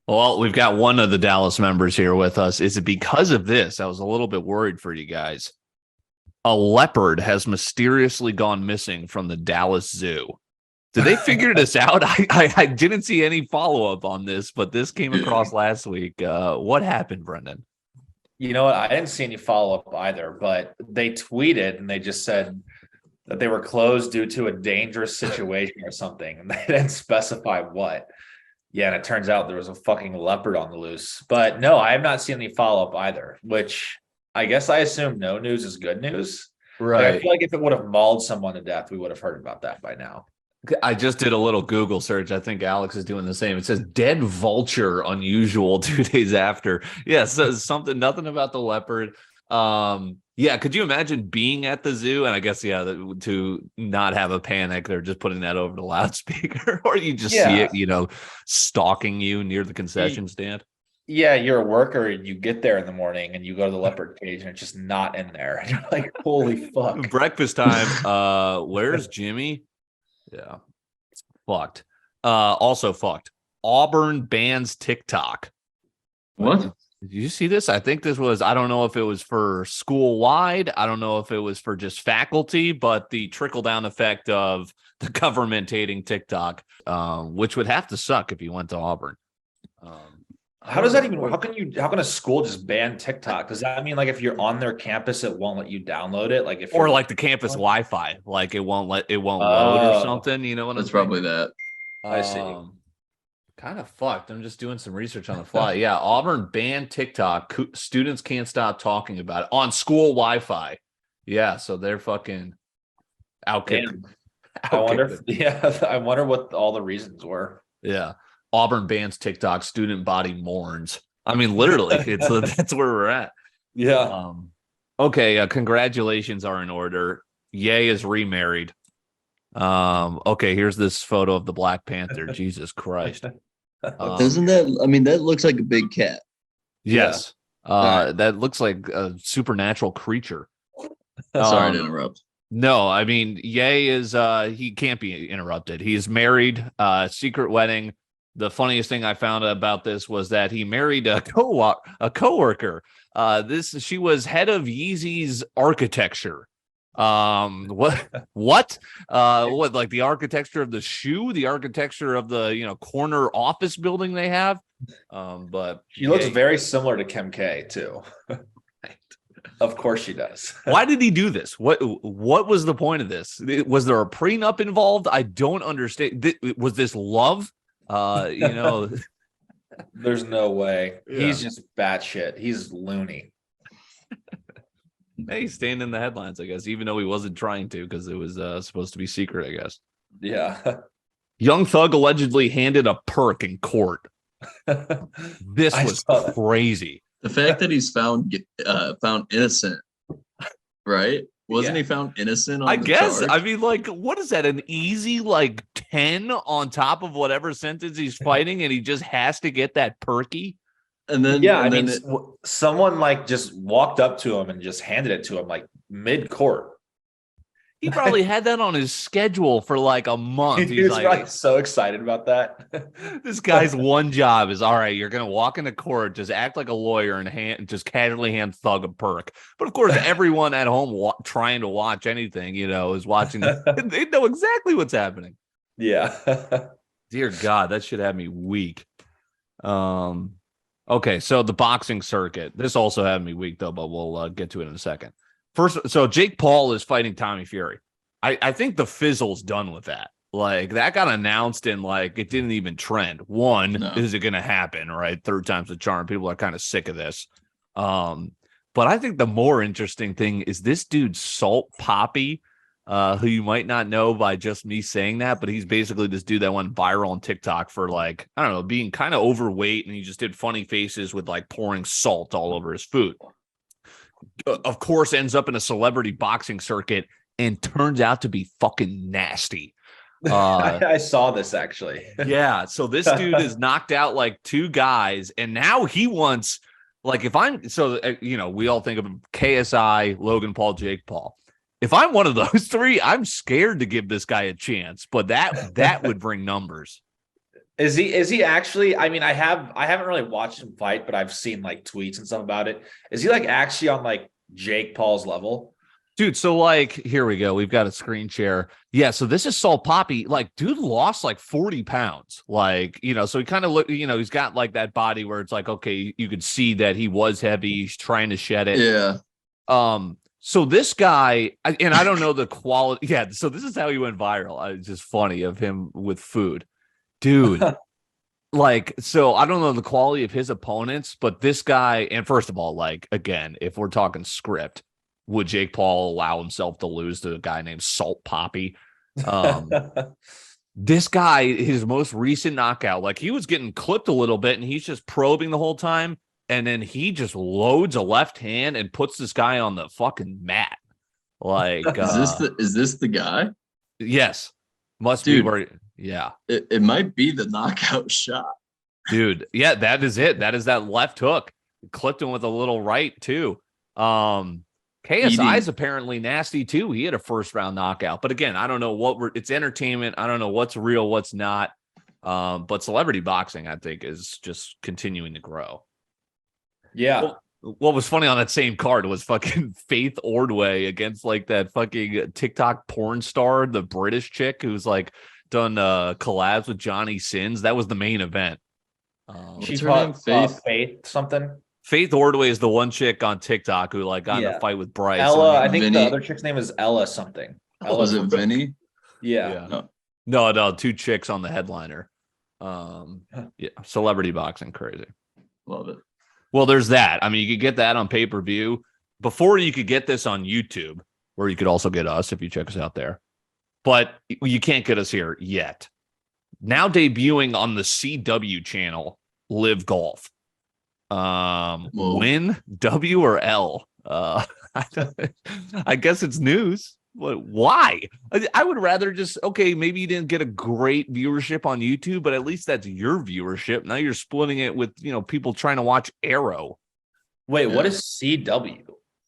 Well, we've got one of the Dallas members here with us. Is it because of this? I was a little bit worried for you guys. A leopard has mysteriously gone missing from the Dallas Zoo. Did they figure this out? I didn't see any follow-up on this, but this came across last week. What happened, Brendan? You know what? I didn't see any follow up either, but they tweeted and they just said that they were closed due to a dangerous situation or something, and they didn't specify what. Yeah, and it turns out there was a fucking leopard on the loose. But no, I have not seen any follow up either, which I guess I assume no news is good news. Like, I Right. feel like if it would have mauled someone to death, we would have heard about that by now. I just did a little Google search. I think Alex is doing the same. It says dead vulture unusual 2 days after. Yeah, so something, nothing about the leopard. Yeah, could you imagine being at the zoo? And I guess, yeah, to not have a panic, they're just putting that over the loudspeaker, or you just see Yeah. it, stalking you near the concession stand. Yeah, you're a worker and you get there in the morning and you go to the leopard cage and it's just not in there. And you're like, holy fuck. Breakfast time. Where's Jimmy? Yeah, fucked. Also fucked. Auburn bans TikTok. What? Did you see this? I think this was, I don't know if it was for school wide. I don't know if it was for just faculty, but the trickle down effect of the government hating TikTok, which would have to suck if you went to Auburn. How does that even work? How can a school just ban TikTok? Does that mean like if you're on their campus, it won't let you download it? Like if Or you're like the campus Wi-Fi, like it won't load or Oh. something. You know what I'm That's saying? probably that. I see. Kind of fucked. I'm just doing some research on the fly. Yeah, Auburn banned TikTok. Students can't stop talking about it on school Wi-Fi. Yeah, so they're fucking out. Damn. I wonder I wonder what all the reasons were. Yeah, Auburn bans TikTok. Student body mourns. I mean, literally, that's where we're at. Yeah. Okay. Congratulations are in order. Ye is remarried. Okay, here's this photo of the Black Panther. Jesus Christ. Doesn't that? I mean, that looks like a big cat. Yes. That looks like a supernatural creature. Sorry to interrupt. No, I mean, Ye is he can't be interrupted. He's married, secret wedding. The funniest thing I found about this was that he married a coworker. She was head of Yeezy's architecture. What like the architecture of the shoe, the architecture of the corner office building they have. But She looks very similar to Kim K too. Of course she does. why did he do this? What was the point of this? Was there a prenup involved? I don't understand. Was this love? There's no way. Yeah. He's just batshit. He's loony. Hey, he's staying in the headlines, I guess, even though he wasn't trying to because it was supposed to be secret, I guess. Yeah. Young Thug allegedly handed a perk in court. This was crazy. The fact that he's found innocent, right? Wasn't he found innocent on I the guess. charge? I mean, like, what is that? An easy, 10 on top of whatever sentence he's fighting, and he just has to get that perky? And then, Yeah, and I then mean, someone just walked up to him and just handed it to him mid court. He probably had that on his schedule for a month. He He's was probably so excited about that. this guy's one job is, all right, you're going to walk into court, just act like a lawyer and just casually hand Thug a perk. But of course, everyone at home trying to watch anything, is watching. They know exactly what's happening. Yeah. Dear God, that should have me weak. Okay, so the boxing circuit. This also had me weak, though, but we'll get to it in a second. First, so Jake Paul is fighting Tommy Fury. I think the fizzle's done with that. That got announced and it didn't even trend. Is it going to happen? Right, third time's the charm. People are kind of sick of this. But I think the more interesting thing is this dude Salt Poppy, who you might not know by just me saying that, but he's basically this dude that went viral on TikTok for I don't know, being kind of overweight, and he just did funny faces with pouring salt all over his food. Of course, ends up in a celebrity boxing circuit and turns out to be fucking nasty. I saw this actually. Yeah, so this dude has knocked out 2 guys, and now he wants if I'm we all think of KSI, Logan Paul, Jake Paul. If I'm one of those 3, I'm scared to give this guy a chance, but that would bring numbers. Is he actually? I mean, I haven't really watched him fight, but I've seen like tweets and stuff about it. Is he like actually on like Jake Paul's level? Dude, so like here we go. We've got a screen share. Yeah, so this is Salt Poppy. Like, dude lost like 40 pounds. Like, so he kind of look, he's got like that body where it's like, okay, you could see that he was heavy. He's trying to shed it. Yeah. So this guy, and I don't know the quality. Yeah, so this is how he went viral. It's just funny of him with food. Dude, like, so I don't know the quality of his opponents, but this guy, and first of all, like, again, if we're talking script, would Jake Paul allow himself to lose to a guy named Salt Poppy? This guy, his most recent knockout, like he was getting clipped a little bit and he's just probing the whole time. And then he just loads a left hand and puts this guy on the fucking mat. Like, is this the guy? Yes. Must Dude, be where, yeah. It might be the knockout shot. Dude, yeah, that is it. That is that left hook. Clipped him with a little right, too. KSI is apparently nasty too. He had a first round knockout, but again, I don't know it's entertainment. I don't know what's real, what's not. But celebrity boxing, I think, is just continuing to grow. Yeah. What was funny on that same card was fucking Faith Ordway against like that fucking TikTok porn star, the British chick who's like done collabs with Johnny Sins. That was the main event. She fought Faith something. Faith Ordway is the one chick on TikTok who like got in a fight with Bryce. Ella, I think the other chick's name is Ella something. Was it Vinny? Yeah. No, two chicks on the headliner. Yeah, celebrity boxing, crazy. Love it. Well, there's that. I mean, you could get that on pay-per-view. Before you could get this on YouTube, where you could also get us if you check us out there. But you can't get us here yet. Now debuting on the CW channel, LIV Golf. Win, W or L? I guess it's news. Why? I would rather just, okay, maybe you didn't get a great viewership on YouTube, but at least that's your viewership. Now you're splitting it with, people trying to watch Arrow. Wait, what is CW?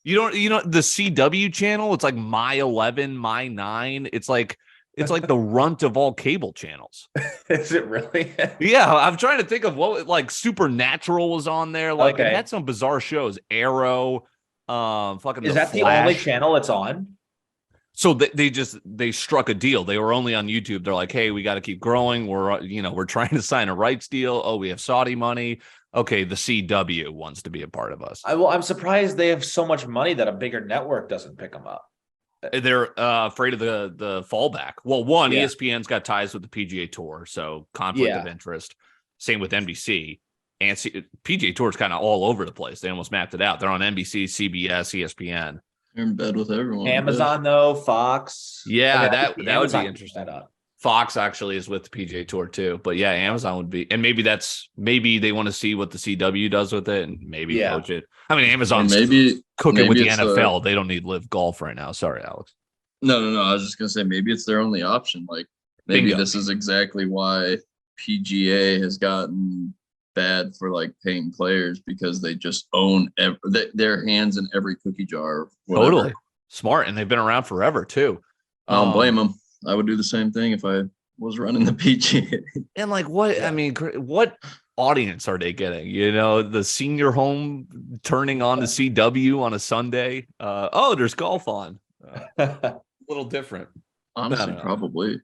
You don't, the CW channel? It's like My 11, My 9. It's like the runt of all cable channels. Is it really? Yeah, I'm trying to think of what, like Supernatural was on there. Like it had some bizarre shows. Arrow, fucking. Is that Flash. The only channel it's on? So they struck a deal. They were only on YouTube. They're like, hey, we got to keep growing. We're trying to sign a rights deal. Oh, we have Saudi money. Okay, the CW wants to be a part of us. I'm surprised they have so much money that a bigger network doesn't pick them up. They're afraid of the fallback. Well, ESPN's got ties with the PGA Tour, so conflict of interest. Same with NBC. And PGA Tour is kind of all over the place. They almost mapped it out. They're on NBC, CBS, ESPN. You're in bed with everyone. Amazon, though, Fox. Yeah, that would be interesting. Fox actually is with the PGA Tour too. But yeah, Amazon would be, and maybe they want to see what the CW does with it and maybe coach it. I mean, Amazon's cooking with the NFL. They don't need LIV Golf right now. Sorry, Alex. No. I was just gonna say maybe it's their only option. Like maybe this is exactly why PGA has gotten bad for like paying players, because they just own their hands in every cookie jar. Totally smart, and they've been around forever too. I don't blame them. I would do the same thing if I was running the PGA. And like, what? I mean, what audience are they getting? The senior home turning on the CW on a Sunday. There's golf on. A little different. Honestly, probably.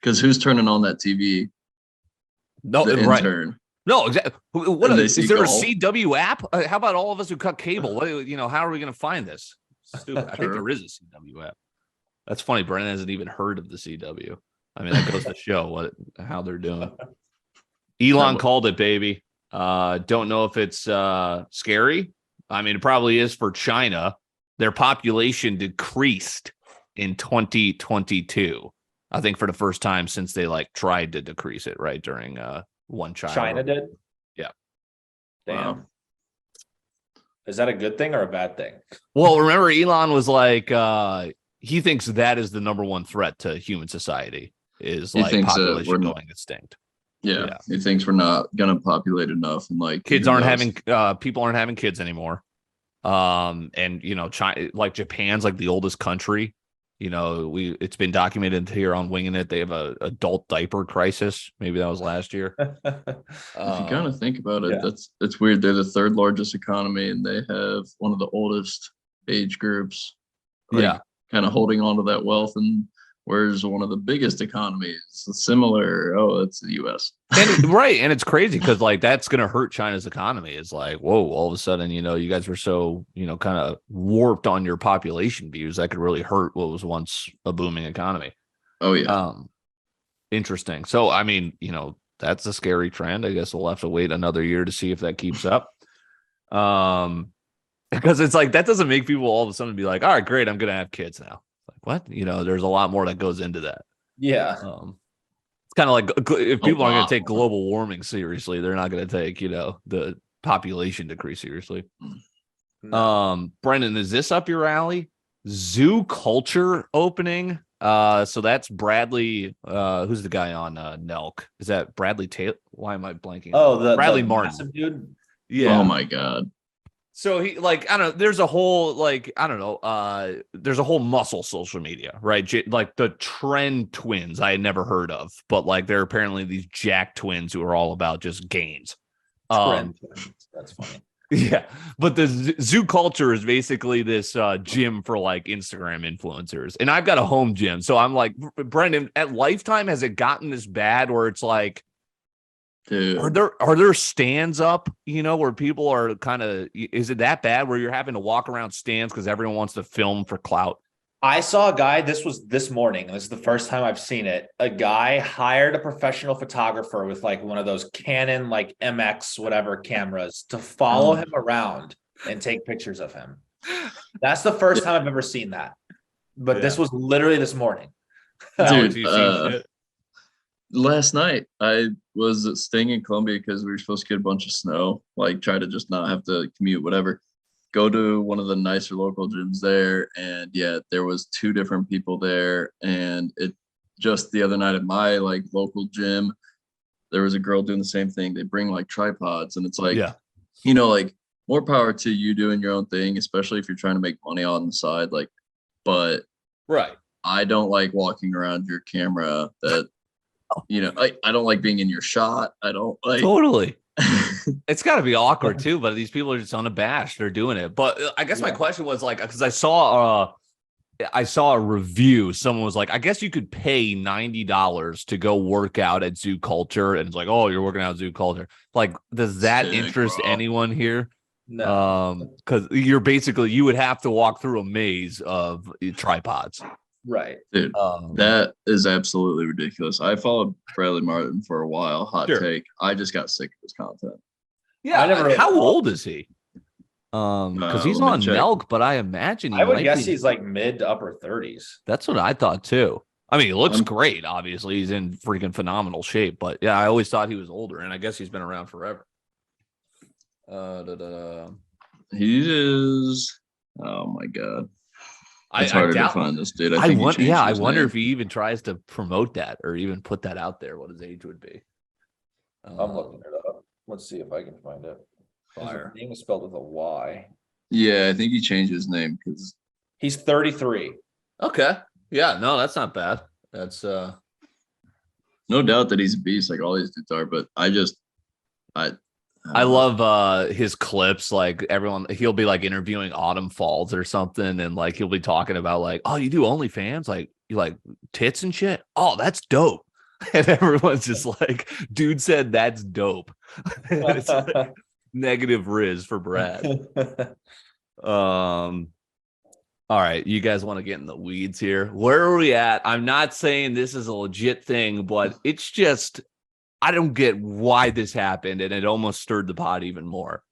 Because who's turning on that TV? No, the right. intern. No, exactly. Is there golf? a CW app? How about all of us who cut cable? How are we going to find this? Stupid. I think there is a CW app. That's funny. Brennan hasn't even heard of the CW. I mean, that goes to show how they're doing. Elon called it, baby. Don't know if it's scary. I mean, it probably is for China. Their population decreased in 2022. I think for the first time since they tried to decrease it, right, during one child. China did? Yeah. Damn. Wow. Is that a good thing or a bad thing? Well, remember Elon was like, he thinks that is the number one threat to human society is population going extinct. Yeah, he thinks we're not gonna populate enough, and kids aren't having people aren't having kids anymore. And China, Japan's the oldest country. it's been documented here on Wingin' It. They have a adult diaper crisis. Maybe that was last year. If you kind of think about it, that's weird. They're the third largest economy, and they have one of the oldest age groups. Kind of holding on to that wealth, and whereas one of the biggest economies, similar. Oh, it's the U.S. Right, and it's crazy because like that's going to hurt China's economy. It's like, whoa, all of a sudden, you guys were so kind of warped on your population views that could really hurt what was once a booming economy. Oh yeah. Interesting. So I mean, that's a scary trend. I guess we'll have to wait another year to see if that keeps up. Because it's like that doesn't make people all of a sudden be like, all right, great, I'm going to have kids now. Like what? There's a lot more that goes into that. Yeah. It's kind of like if people aren't going to take global warming seriously, they're not going to take, the population decrease seriously. No. Brendan, is this up your alley? Zoo Culture opening. So that's Bradley. Who's the guy on Nelk? Is that Bradley Taylor? Why am I blanking? Oh, Bradley the Martin. Dude. Yeah. Oh my God. So he I don't know. There's a whole there's a whole muscle social media, right? Like the Trend Twins, I had never heard of, but like they're apparently these Jack twins who are all about just gains. Trend Twins. That's funny. Yeah, but the Zoo Culture is basically this gym for like Instagram influencers, and I've got a home gym, so I'm like, Brendan, at Lifetime, has it gotten this bad where it's like? Dude. Are there stands up, where people are kind of, is it that bad where you're having to walk around stands because everyone wants to film for clout? I saw a guy, this was this morning. This is the first time I've seen it. A guy hired a professional photographer with like one of those Canon, like MX, whatever cameras to follow him around and take pictures of him. That's the first time I've ever seen that. But this was literally this morning. Dude, last night I was staying in Columbia because we were supposed to get a bunch of snow, like try to just not have to commute, whatever. Go to one of the nicer local gyms there, and there was two different people there. And it just the other night at my like local gym, there was a girl doing the same thing. They bring like tripods, and it's like, like more power to you doing your own thing, especially if you're trying to make money on the side. Like, but I don't like walking around your camera that. I don't like being in your shot. I don't like totally. It's got to be awkward too, but these people are just unabashed. They're doing it. But I guess my question was like, because I saw a review. Someone was like, I guess you could pay $90 to go work out at Zoo Culture, and it's like, oh, you're working out at Zoo Culture. Like, does that interest anyone here? No, because you would have to walk through a maze of tripods. Right. Dude, that is absolutely ridiculous. I followed Bradley Martin for a while. Hot take. I just got sick of his content. Yeah. How old is he? Because he's on Nelk, but I imagine I would guess he's like mid to upper 30s. That's what I thought too. I mean, he looks great. Obviously, he's in freaking phenomenal shape. But yeah, I always thought he was older, and I guess he's been around forever. He is. Oh my God. It's I harder doubt, to find this dude. I wonder if he even tries to promote that or even put that out there, what his age would be. I'm looking it up. Let's see if I can find it. His name is spelled with a Y. Yeah, I think he changed his name because he's 33. Okay. Yeah, no, that's not bad. That's no doubt that he's a beast like all these dudes are, but I love his clips. Like he'll be like interviewing Autumn Falls or something, and like he'll be talking about like, oh, you do OnlyFans, like you like tits and shit. Oh, that's dope. And everyone's just like, dude said that's dope. It's like negative Riz for Brad. All right, you guys want to get in the weeds here? Where are we at? I'm not saying this is a legit thing, but it's just. I don't get why this happened, and it almost stirred the pot even more.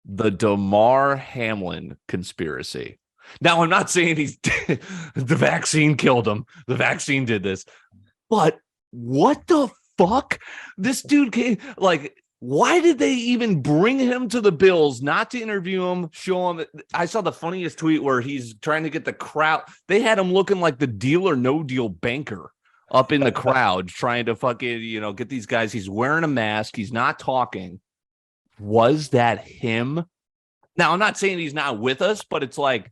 The Damar Hamlin conspiracy. Now, I'm not saying the vaccine killed him. The vaccine did this. But what the fuck? This dude came, like, why did they even bring him to the Bills, not to interview him, show him? I saw the funniest tweet where he's trying to get the crowd. They had him looking like the Deal or No Deal banker. Up in the crowd trying to fucking, get these guys. He's wearing a mask. He's not talking. Was that him? Now, I'm not saying he's not with us, but it's like,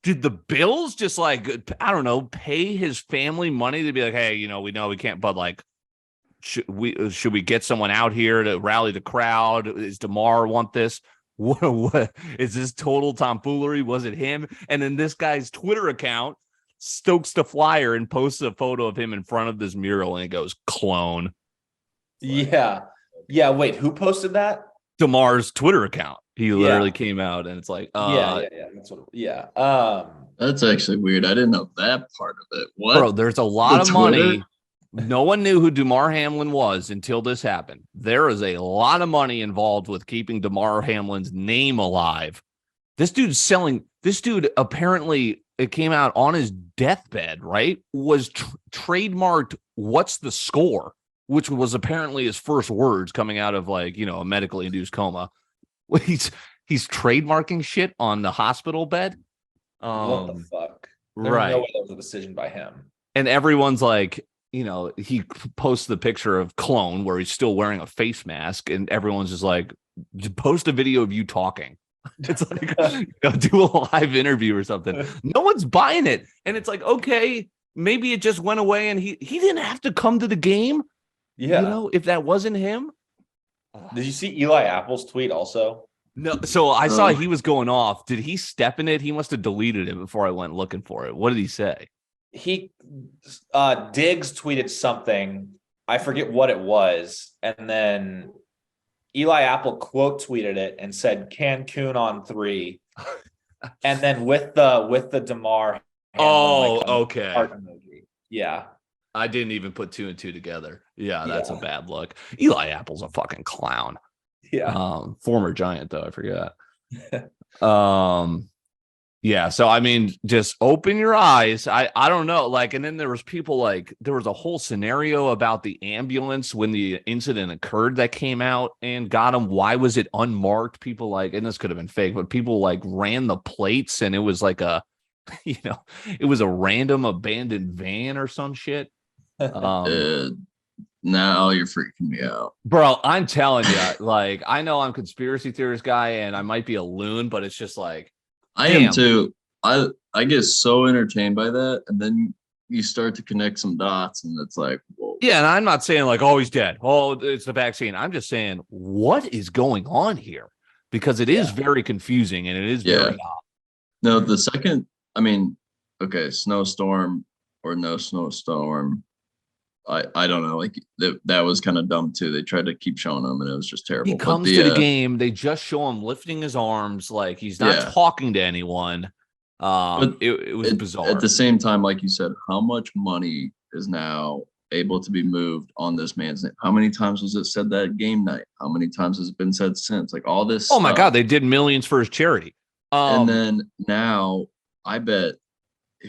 Did the Bills just like, I don't know, pay his family money to be like, hey, we know we can't, but like, should we get someone out here to rally the crowd? Does Damar want this? What is this total tomfoolery? Was it him? And then this guy's Twitter account stokes the flyer and posts a photo of him in front of this mural, and it goes clone. Yeah. Wait, who posted that? Damar's Twitter account. He literally came out, and it's like, That's actually weird. I didn't know that part of it. What, bro? There's a lot of money. No one knew who Damar Hamlin was until this happened. There is a lot of money involved with keeping Damar Hamlin's name alive. This dude apparently, it came out on his deathbed, right? Was trademarked "What's the score?" which was apparently his first words coming out of like, a medically induced coma. He's trademarking shit on the hospital bed. What the fuck? There's right. no way that was a decision by him. And everyone's like, he posts the picture of clone where he's still wearing a face mask, and everyone's just like, post a video of you talking. It's like, do a live interview or something. No one's buying it. And it's like, okay, maybe it just went away and he didn't have to come to the game. Yeah. If that wasn't him. Did you see Eli Apple's tweet also? No. So I saw he was going off. Did he step in it? He must have deleted it before I went looking for it. What did he say? Diggs tweeted something. I forget what it was. And then Eli Apple quote tweeted it and said Cancun on 3. And then with the Damar. Okay. Heart emoji. Yeah. I didn't even put 2 and 2 together. Yeah, that's a bad look. Eli Apple's a fucking clown. Yeah. Former Giant though, I forgot. Yeah, so I mean, just open your eyes. I don't know. Like, and then there was people like, there was a whole scenario about the ambulance when the incident occurred that came out and got him. Why was it unmarked? People like, and this could have been fake, but people like ran the plates and it was like it was a random abandoned van or some shit. Now you're freaking me out, bro. I'm telling you, like, I know I'm conspiracy theorist guy and I might be a loon, but it's just like, I am too. I get so entertained by that, and then you start to connect some dots, and it's like, whoa. Yeah, and I'm not saying like, oh, he's dead. Oh, it's the vaccine. I'm just saying, what is going on here? Because it is very confusing and it is very odd. No, the second, I mean, okay, snowstorm or no snowstorm. I don't know. Like that was kind of dumb too. They tried to keep showing him, and it was just terrible. He comes to the game. They just show him lifting his arms, like he's not talking to anyone. It was bizarre. At the same time, like you said, how much money is now able to be moved on this man's name? How many times was it said that game night? How many times has it been said since? Like all this. Oh my God, they did millions for his charity. And then now, I bet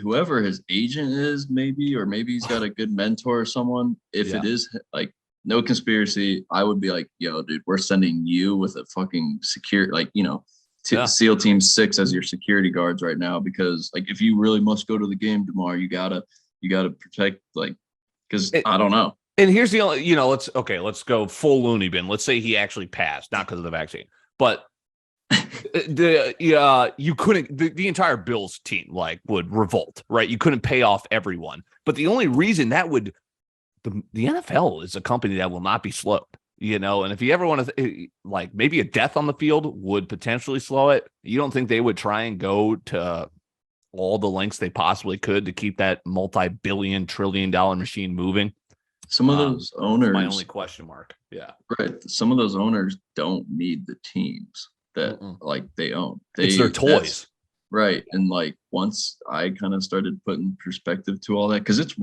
whoever his agent is, maybe he's got a good mentor or someone. If it is like no conspiracy, I would be like, yo, dude, we're sending you with a fucking secure, like, SEAL Team 6 as your security guards right now, because like if you really must go to the game tomorrow, you gotta protect, like, because I don't know. And here's the only, let's go full loony bin. Let's say he actually passed, not because of the vaccine, but you couldn't, the entire Bills team like would revolt, right? You couldn't pay off everyone, but the only reason that would, the NFL is a company that will not be slowed, and if you ever want to like maybe a death on the field would potentially slow it. You don't think they would try and go to all the lengths they possibly could to keep that multi-billion trillion dollar machine moving? Some of those owners, my only question mark. Yeah, right. Some of those owners don't need the teams that like they own. It's their toys. Right. And like once I kind of started putting perspective to all that, because it's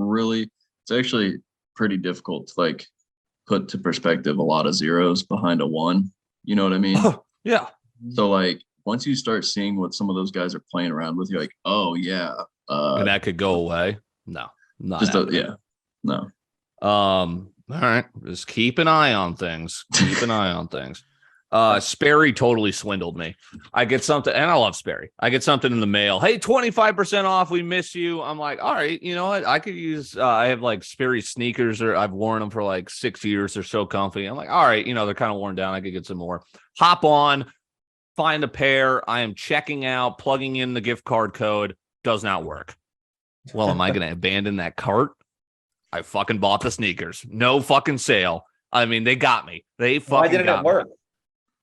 actually pretty difficult to like put to perspective a lot of zeros behind a 1. You know what I mean? Yeah. So like once you start seeing what some of those guys are playing around with, you're like, oh yeah. And that could go away. No, not just no. All right. Just keep an eye on things. Sperry totally swindled me. I get something, and I love Sperry. I get something in the mail. Hey, 25% off. We miss you. I'm like, all right, you know what? I could use, I have like Sperry sneakers, or I've worn them for like 6 years. They're so comfy. I'm like, all right, they're kind of worn down. I could get some more. Hop on, find a pair. I am checking out, plugging in the gift card code. Does not work. Well, am I going to abandon that cart? I fucking bought the sneakers. No fucking sale. I mean, they got me. They fucking Why didn't it work?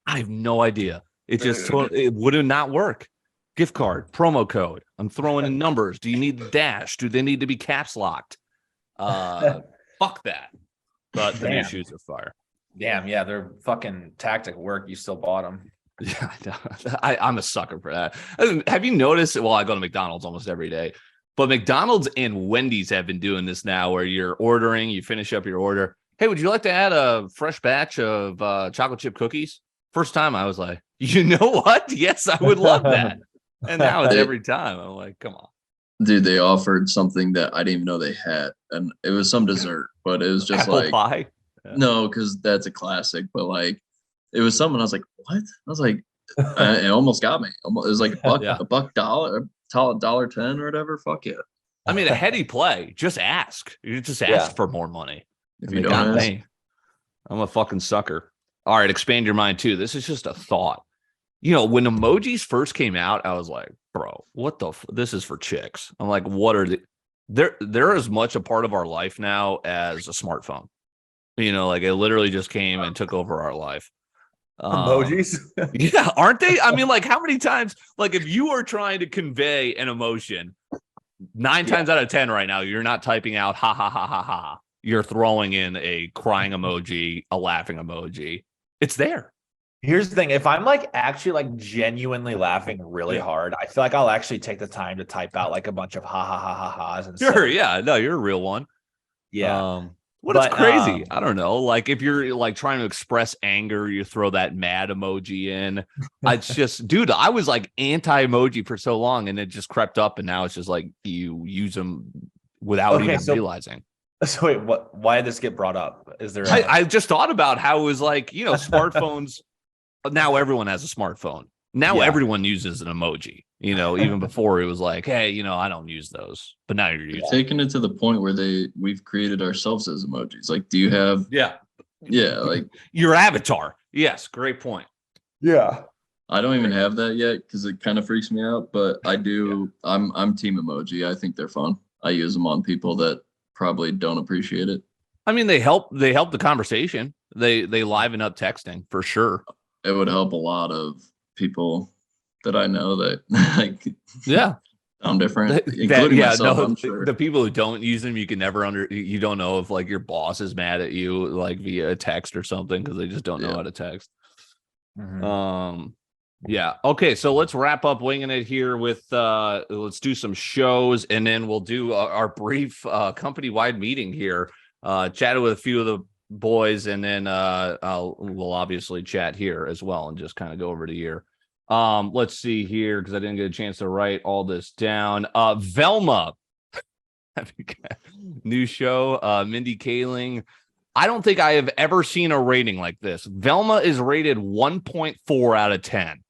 I have no idea. It would not work. Gift card, promo code. I'm throwing in numbers. Do you need the dash? Do they need to be caps locked? Fuck that. But the new shoes are fire. Damn, yeah, their fucking tactic work. You still bought them. Yeah, I'm a sucker for that. Have you noticed? Well, I go to McDonald's almost every day, but McDonald's and Wendy's have been doing this now where you're ordering, you finish up your order. Hey, would you like to add a fresh batch of chocolate chip cookies? First time I was like, you know what? Yes, I would love that. And now it's every time. I'm like, come on. Dude, they offered something that I didn't even know they had. And it was some dessert, but it was just apple pie? Yeah. No, because that's a classic. But like, it was something I was like, what? I was like, it almost got me. It was like $1.10 or whatever. Fuck yeah. I mean, a heady play. Just ask. You just ask for more money. If you don't ask. I'm a fucking sucker. All right, expand your mind too. This is just a thought. You know, when emojis first came out, I was like, bro, what the this is for chicks. I'm like, what are they're as much a part of our life now as a smartphone. You know, like it literally just came and took over our life. Emojis? Yeah, aren't they? I mean, like how many times, like if you are trying to convey an emotion, 9 times out of 10 right now, you're not typing out ha ha ha ha ha. You're throwing in a crying emoji, a laughing emoji. It's there. Here's the thing. If I'm like actually like genuinely laughing really hard, I feel like I'll actually take the time to type out like a bunch of ha ha ha ha ha's. And sure, yeah. No, you're a real one. Yeah. It's crazy. I don't know. Like if you're like trying to express anger, you throw that mad emoji in. It's just, dude, I was like anti-emoji for so long and it just crept up and now it's just like you use them without even realizing. So wait, why did this get brought up? Is there I just thought about how it was like, you know, smartphones. Now everyone has a smartphone. Now everyone uses an emoji, you know, even before it was like, hey, you know, I don't use those, but now you're using taking it to the point where we've created ourselves as emojis. Like, do you have, like your avatar? Yes. Great point. Yeah. I don't even have that yet because it kind of freaks me out, but I do. I'm team emoji. I think they're fun. I use them on people that probably don't appreciate it. I mean, they help the conversation. They liven up texting for sure. It would help a lot of people that I know that like sound different, including myself. I'm sure. The people who don't use them, you can never you don't know if like your boss is mad at you like via text or something because they just don't know how to text. Mm-hmm. Yeah. Okay. So let's wrap up Winging It here with let's do some shows and then we'll do our brief company-wide meeting here. Chatted with a few of the boys and then we'll obviously chat here as well and just kind of go over the year. Let's see here because I didn't get a chance to write all this down. Velma, new show. Mindy Kaling. I don't think I have ever seen a rating like this. Velma is rated 1.4 out of 10.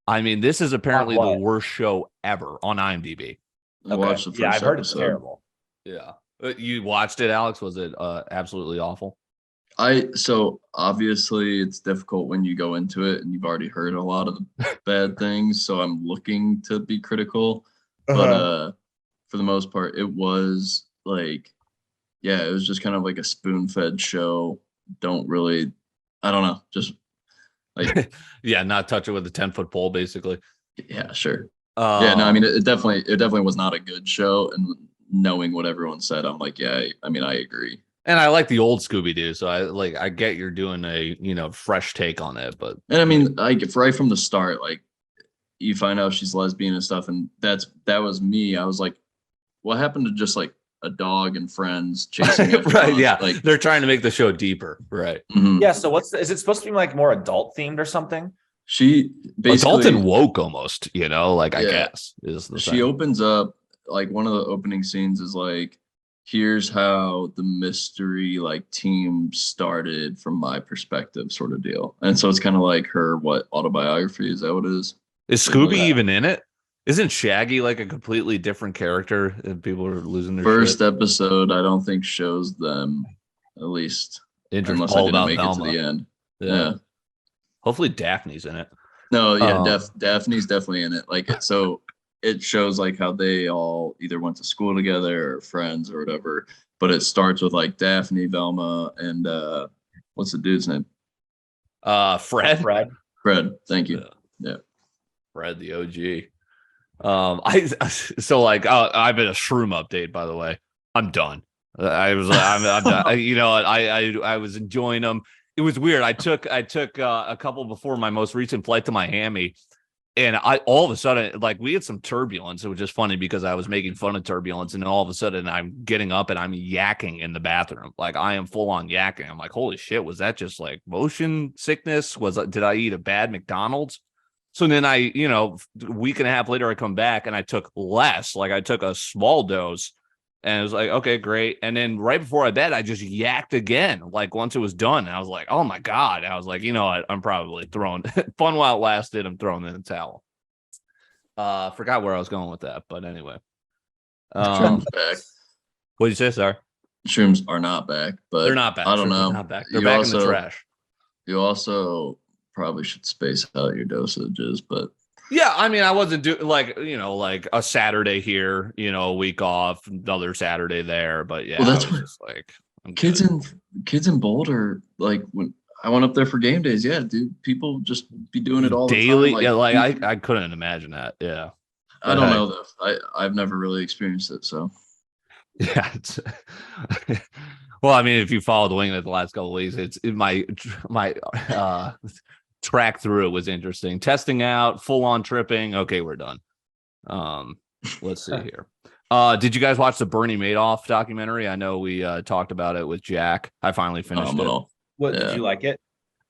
I mean, this is apparently the worst show ever on IMDb. I watched the first I've heard episode. It's terrible. Yeah. You watched it, Alex? Was it absolutely awful? So obviously it's difficult when you go into it and you've already heard a lot of the bad things. So I'm looking to be critical, but for the most part, it was like, it was just kind of like a spoon-fed show. I don't know, just like not touch it with a 10-foot pole, basically. Yeah, sure. I mean, it definitely was not a good show. And knowing what everyone said, I'm like, I agree. And I like the old Scooby-Doo, so I get you're doing a fresh take on it, but and I mean, like right from the start, like you find out she's lesbian and stuff, and that was me. I was like, what happened to just like a dog and friends chasing after right? us? Yeah, like they're trying to make the show deeper, right? Mm-hmm. Yeah. So is it supposed to be like more adult themed or something? She basically adult and woke almost, I guess is the she opens up like one of the opening scenes is like, here's how the mystery like team started from my perspective sort of deal. And so it's kind of like her autobiography. Is that what it is? Is Scooby even in it? Isn't Shaggy like a completely different character and people are losing their first episode? I don't think shows them, at least unless I didn't make it to the end. Yeah. Hopefully Daphne's in it. No, Daphne's definitely in it. Like so it shows like how they all either went to school together or friends or whatever. But it starts with like Daphne, Velma, and what's the dude's name? Fred. Fred. Thank you. Yeah. Fred, the OG. I've been a shroom update, by the way. I'm done. I'm done. You know, I was enjoying them. It was weird. I took a couple before my most recent flight to Miami, and all of a sudden, like, we had some turbulence. It was just funny because I was making fun of turbulence, and then all of a sudden I'm getting up and I'm yakking in the bathroom. Like, I am full on yakking. I'm like, holy shit, was that just like motion sickness? Did I eat a bad McDonald's? So then a week and a half later, I come back and I took less. Like, I took a small dose, and it was like, okay, great. And then right before I bed, I just yacked again. Like, once it was done, and I was like, oh my God. I was like, you know what? I'm probably throwing fun while it lasted. I'm throwing in the towel. Forgot where I was going with that, but anyway. Shrooms back. What did you say, sir? Shrooms are not back, but they're not back. I don't know. They're not back. They're back in the trash. You also probably should space out your dosages, but yeah, I mean, I wasn't doing like a Saturday here, a week off, another Saturday there, but yeah, well, that's I was just like, kids in Boulder, like when I went up there for game days, yeah, dude, people just be doing it all daily. The time. Like, yeah, I couldn't imagine that. Yeah, I don't know though. I've never really experienced it, so yeah. Well, I mean, if you followed the Wingin the last couple of weeks, it's my track through it was interesting. Testing out, full on tripping. Okay, we're done. Let's see here. Did you guys watch the Bernie Madoff documentary? I know we talked about it with Jack. I finally finished it. What did you like it?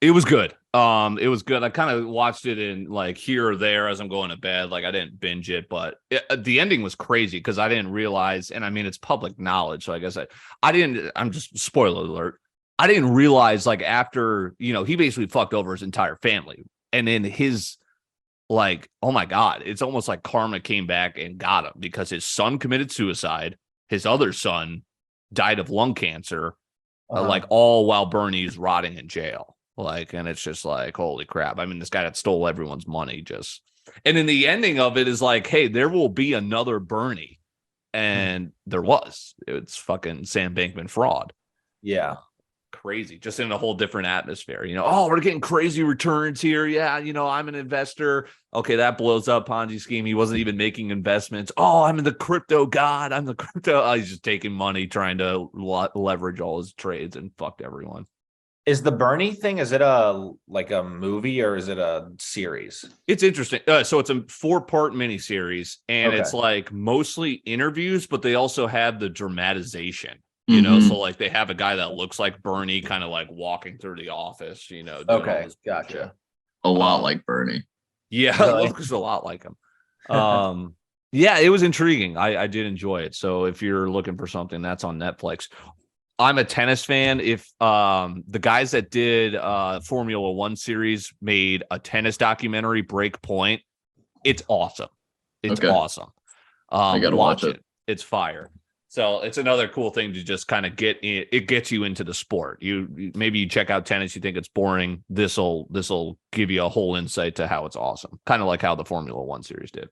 It was good. It was good. I kind of watched it in like here or there as I'm going to bed. Like, I didn't binge it, but the ending was crazy because I didn't realize, and I mean, it's public knowledge, so I guess I'm just spoiler alert. I didn't realize, like, after, he basically fucked over his entire family, and then his, like, oh my God, it's almost like karma came back and got him because his son committed suicide. His other son died of lung cancer, like, all while Bernie's rotting in jail. Like, and it's just like, holy crap. I mean, this guy that stole everyone's money and then the ending of it is like, hey, there will be another Bernie. And there was. It's fucking Sam Bankman fraud. Yeah. Crazy, just in a whole different atmosphere. Oh, we're getting crazy returns here. Yeah, I'm an investor. Okay, that blows up. Ponzi scheme. He wasn't even making investments. Oh, I'm in the crypto god. I'm the crypto. Oh, he's just taking money, trying to leverage all his trades and fucked everyone. Is the Bernie thing, is it a movie or is it a series? It's interesting. So it's a 4-part miniseries, and it's like mostly interviews, but they also have the dramatization. So like they have a guy that looks like Bernie kind of like walking through the office, Okay, gotcha. A lot like Bernie. Yeah, really? It looks a lot like him. Yeah, it was intriguing. I did enjoy it. So if you're looking for something, that's on Netflix. I'm a tennis fan. If the guys that did Formula One series made a tennis documentary, Break Point, it's awesome. It's awesome. I gotta watch it. It's fire. So it's another cool thing to just kind of get in. It gets you into the sport. Maybe you check out tennis, you think it's boring. This'll give you a whole insight to how it's awesome. Kind of like how the Formula One series did.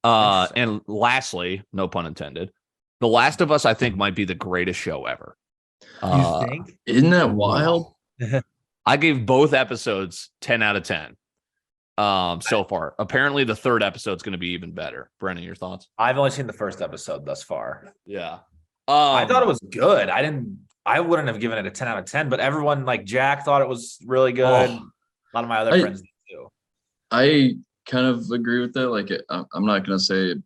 And lastly, no pun intended, The Last of Us, I think, might be the greatest show ever. You think? Isn't that wild? I gave both episodes 10 out of 10. So far. Apparently the third episode's going to be even better. Brennan, your thoughts? I've only seen the first episode thus far. Yeah. I thought it was good. I wouldn't have given it a 10 out of 10, but everyone, like Jack, thought it was really good. A lot of my other friends did too. I kind of agree with that. Like, I'm not going to say it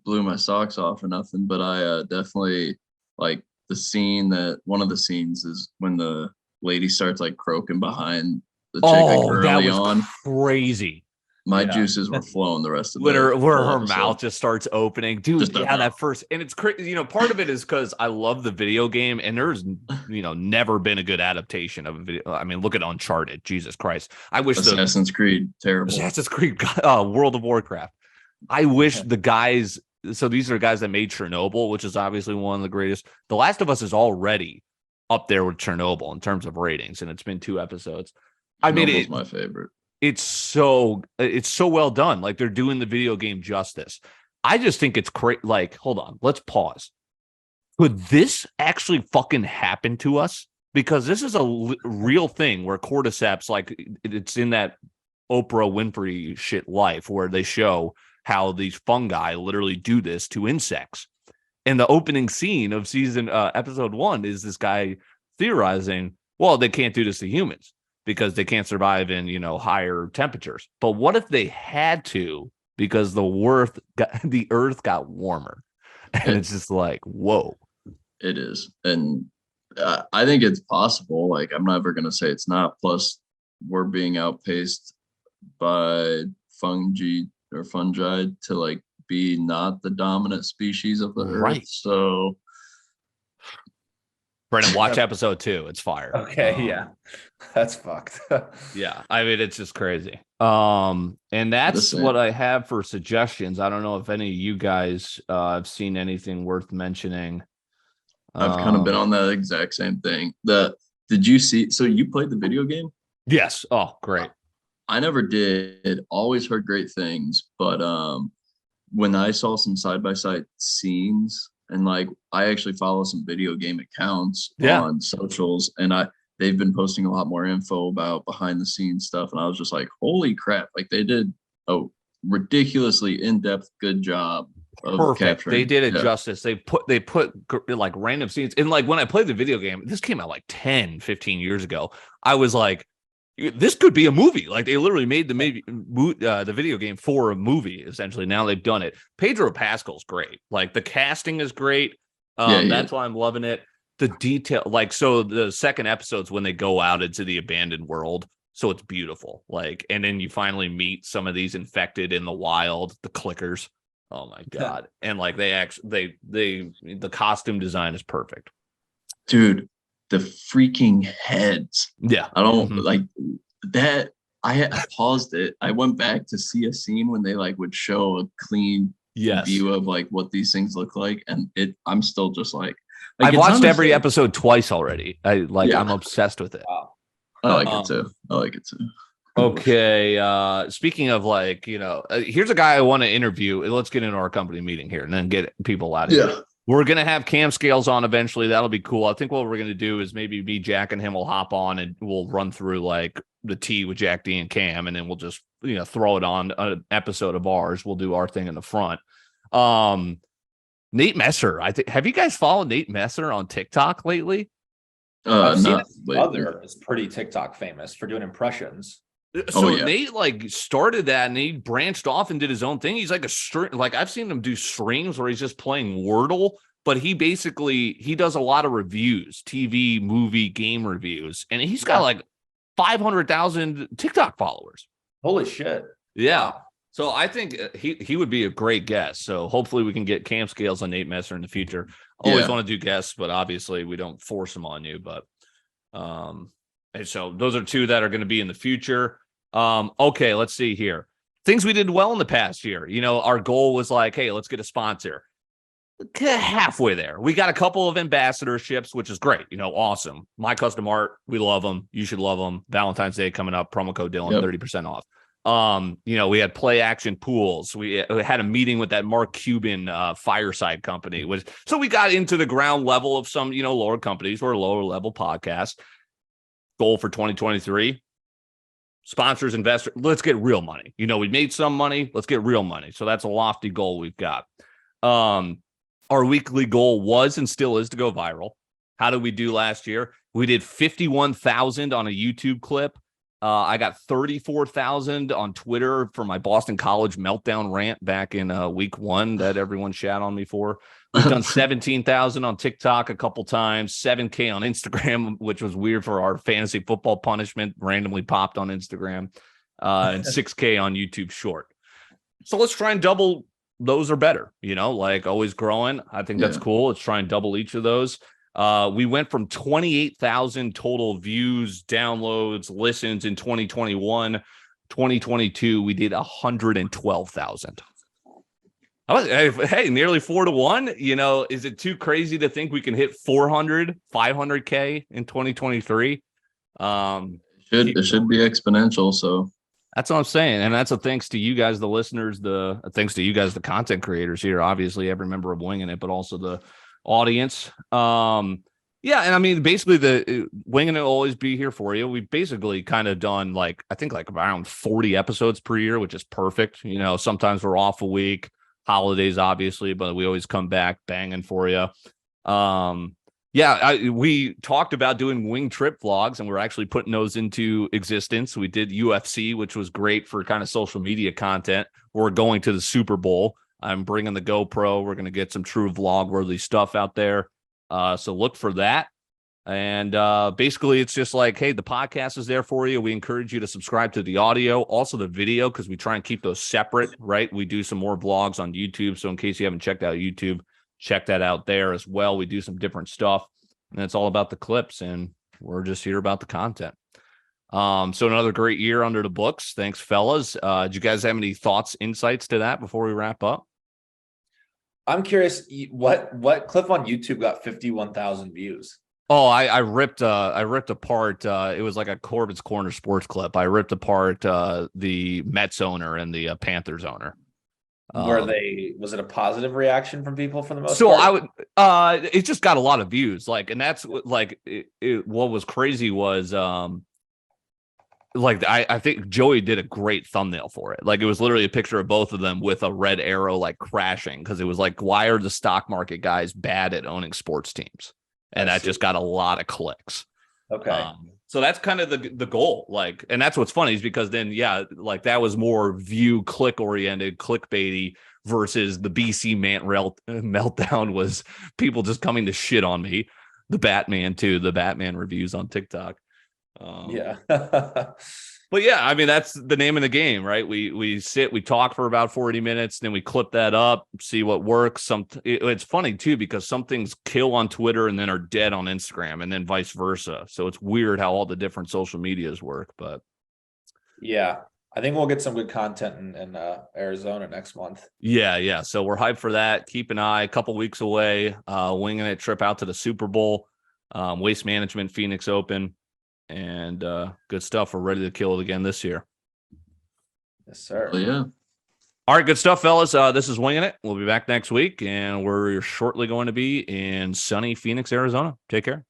blew my socks off or nothing, but I definitely like the scene one of the scenes is when the lady starts like croaking behind the chick like early that was on. Crazy. My juices were flowing the rest of the where her mouth just starts opening. Dude, that first, and it's crazy. Part of it is because I love the video game, and there's never been a good adaptation of a video. I mean, look at Uncharted. Jesus Christ. I wish Assassin's Creed, terrible. Assassin's Creed, World of Warcraft. I wish the guys, so these are guys that made Chernobyl, which is obviously one of the greatest. The Last of Us is already up there with Chernobyl in terms of ratings, and it's been 2 episodes. I mean, it's my favorite. it's so well done. Like they're doing the video game justice. I just think it's great. Like, hold on, let's pause. Could this actually fucking happen to us? Because this is a real thing where cordyceps, like it's in that Oprah Winfrey shit Life, where they show how these fungi literally do this to insects. And the opening scene of episode 1 is this guy theorizing, well, they can't do this to humans because they can't survive in, higher temperatures. But what if they had to, because the earth got warmer? And it's just like, whoa. It is. And I think it's possible. Like, I'm never going to say it's not. Plus, we're being outpaced by fungi to like be not the dominant species of the earth. So, Brennan, watch episode 2. It's fire. Okay, yeah, that's fucked. Yeah, I mean, it's just crazy. And that's what I have for suggestions. I don't know if any of you guys have seen anything worth mentioning. I've kind of been on that exact same thing. Did you see? So you played the video game? Yes. Oh, great. I never did. Always heard great things, but when I saw some side-by-side scenes, and like I actually follow some video game accounts on socials, and they've been posting a lot more info about behind-the-scenes stuff, and I was just like, holy crap! Like they did a ridiculously in-depth good job. Perfect. They did it justice. They put like random scenes. And like when I played the video game, this came out like 10, 15 years ago. I was like, this could be a movie. Like they literally made the video game for a movie, essentially. Now they've done it. Pedro Pascal's great. Like the casting is great. That's why I'm loving it. The detail, like, so the second episode's when they go out into the abandoned world. So it's beautiful. Like, and then you finally meet some of these infected in the wild, the clickers. Oh my God. And like the costume design is perfect. Dude, the freaking heads. Yeah. I don't like that. I had paused it. I went back to see a scene when they like would show a clean view of like what these things look like. And I'm still just like I've watched every episode twice already. I'm obsessed with it. Wow. I like it too. Okay. Speaking of like, here's a guy I want to interview. Let's get into our company meeting here and then get people out of here. We're going to have Cam Scales on eventually. That'll be cool. I think what we're going to do is maybe me, Jack, and him will hop on and we'll run through like the tea with Jack D and Cam. And then we'll just, throw it on an episode of ours. We'll do our thing in the front. Nate Messer. Have you guys followed Nate Messer on TikTok lately? I've seen his brother is pretty TikTok famous for doing impressions. So Nate like started that and he branched off and did his own thing. He's like I've seen him do streams where he's just playing Wordle, but he does a lot of reviews, TV, movie, game reviews, and he's got like 500,000 TikTok followers. Holy shit. Yeah. Wow. So I think he would be a great guest. So hopefully we can get Cam Scales on Nate Messer in the future. Always want to do guests, but obviously we don't force them on you. But and so those are two that are going to be in the future. Okay, let's see here. Things we did well in the past year. Our goal was like, hey, let's get a sponsor. Halfway there. We got a couple of ambassadorships, which is great. Awesome. My Custom Art, we love them. You should love them. Valentine's Day coming up. Promo code Dylan, 30% off. We had Play Action Pools. We had a meeting with that Mark Cuban fireside company. So we got into the ground level of some, lower companies or lower level podcasts. Goal for 2023. Sponsors, investors, let's get real money. We made some money. Let's get real money. So that's a lofty goal we've got. Our weekly goal was and still is to go viral. How did we do last year? We did 51,000 on a YouTube clip. I got 34,000 on Twitter for my Boston College meltdown rant back in week 1 that everyone shat on me for. We've done 17,000 on TikTok a couple times, 7K on Instagram, which was weird for our fantasy football punishment, randomly popped on Instagram, and 6K on YouTube Short. So let's try and double those or better, like always growing. I think that's cool. Let's try and double each of those. We went from 28,000 total views, downloads, listens in 2021. 2022, we did 112,000. Hey, nearly 4 to 1. Is it too crazy to think we can hit 500K in 2023? It should be exponential. So That's what I'm saying. And that's a thanks to you guys, the listeners, thanks to you guys, the content creators here, obviously every member of Winging It, but also the audience. Yeah. And I mean, basically the Winging It will always be here for you. We've basically kind of done like, I think like around 40 episodes per year, which is perfect. You know, sometimes we're off a week, holidays, obviously, but we always come back banging for you. Yeah, we talked about doing wing trip vlogs, and we're actually putting those into existence. We did UFC, which was great for kind of social media content. We're going to the Super Bowl. I'm bringing the GoPro. We're going to get some true vlog-worthy stuff out there. So look for that. And basically, it's just like, hey, the podcast is there for you. We encourage you to subscribe to the audio, also the video, because we try and keep those separate, right? We do some more vlogs on YouTube. So in case you haven't checked out YouTube, check that out there as well. We do some different stuff, and it's all about the clips, and we're just here about the content. So another great year under the books. Thanks, fellas. Do you guys have any thoughts, insights to that before we wrap up? I'm curious, what clip on YouTube got 51,000 views? Oh, I ripped apart. It was like a Corbin's Corner sports clip. I ripped apart the Mets owner and the Panthers owner. Was it a positive reaction from people for the most part? I would, it just got a lot of views. Like, and that's like, what was crazy was, like, I think Joey did a great thumbnail for it. Like, it was literally a picture of both of them with a red arrow, like crashing. Cause it was like, why are the stock market guys bad at owning sports teams? And that just got a lot of clicks. Okay. So that's kind of the goal. Like, and that's what's funny is because then, yeah, like that was more view click oriented, clickbaity versus the BC meltdown was people just coming to shit on me. The Batman reviews on TikTok. Yeah. But yeah, I mean, that's the name of the game, right? We talk for about 40 minutes, then we clip that up, see what works. It's funny too, because some things kill on Twitter and then are dead on Instagram, and then vice versa. So it's weird how all the different social medias work, but yeah, I think we'll get some good content in Arizona next month. Yeah. So we're hyped for that. Keep an eye, a couple weeks away, Winging It trip out to the Super Bowl, Waste Management, Phoenix Open. And good stuff. We're ready to kill it again this year. Yes, sir. Well, yeah. All right, good stuff, fellas. This is Winging It. We'll be back next week, and we're shortly going to be in sunny Phoenix, Arizona. Take care.